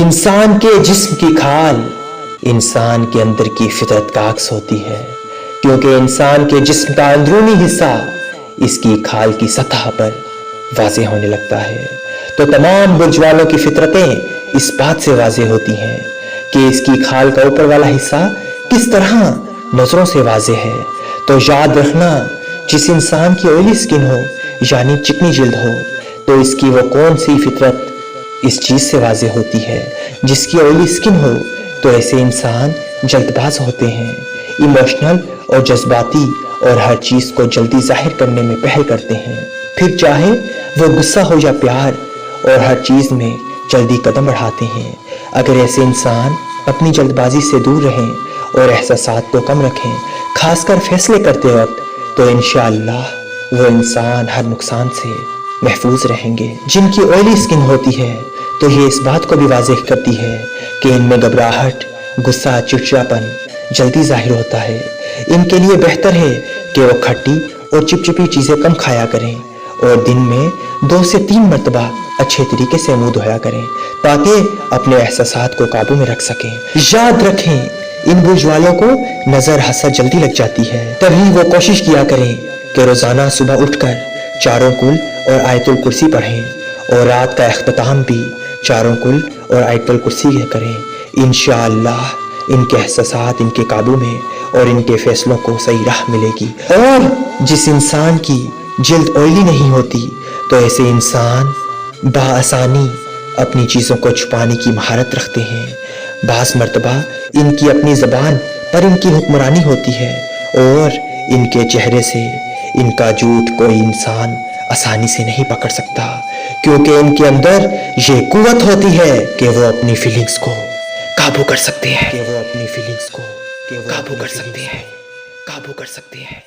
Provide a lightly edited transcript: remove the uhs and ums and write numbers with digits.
इंसान के जिस्म की खाल इंसान के अंदर की फितरत का अक्स होती है, क्योंकि इंसान के जिस्म का अंदरूनी हिस्सा इसकी खाल की सतह पर वाज़ेह होने लगता है। तो तमाम बुर्ज वालों की फितरतें इस बात से वाज़ेह होती हैं कि इसकी खाल का ऊपर वाला हिस्सा किस तरह नजरों से वाज़ेह है। तो याद रखना, जिस इंसान की ऑयली स्किन हो यानी चिकनी जिल्द हो, तो इसकी वो कौन सी फितरत इस चीज से वाज़ेह होती है। जिसकी ऑयली स्किन हो तो ऐसे इंसान जल्दबाज होते हैं, इमोशनल और जज्बाती, और हर चीज को जल्दी जाहिर करने में पहल करते हैं, फिर चाहे वो गुस्सा हो या प्यार, और हर चीज में जल्दी कदम बढ़ाते हैं। अगर ऐसे इंसान अपनी जल्दबाजी से दूर रहें और एहसासात को कम रखें, खासकर फैसले करते वक्त, तो इंशाअल्लाह वो इंसान हर नुकसान से महफूज रहेंगे। जिनकी ऑयली स्किन होती है तो ये इस बात को भी वाज़ेह करती है कि इनमें घबराहट, गुस्सा, चिड़चिड़ापन जल्दी जाहिर होता है। इनके लिए बेहतर है कि वो खट्टी और चिपचिपी चीज़ें कम खाया करें और दिन में 2 से 3 मरतबा अच्छे तरीके से मुंह धोया करें, ताकि अपने एहसासात को काबू में रख सकें। याद रखें, इन बुर्ज वालों को नजर हसद जल्दी लग जाती है, तभी वो कोशिश किया करें कि रोजाना सुबह उठकर चारों कुल और आयतुल कुर्सी पढ़ें और रात का इख्तिताम भी चारों कुल और आयतुल कुर्सी करें। इंशाअल्लाह इनके एहसासात इनके काबू में और इनके फैसलों को सही राह मिलेगी। और जिस इंसान की जिल्द ऑयली नहीं होती, तो ऐसे इंसान बाआसानी अपनी चीज़ों को छुपाने की महारत रखते हैं। बास मर्तबा इनकी अपनी ज़बान पर इनकी हुक्मरानी होती है और इनके चेहरे से इनका झूठ कोई इंसान आसानी से नहीं पकड़ सकता, क्योंकि इनके अंदर ये कुव्वत होती है कि वो अपनी फीलिंग्स को काबू कर सकते हैं, काबू कर सकते हैं।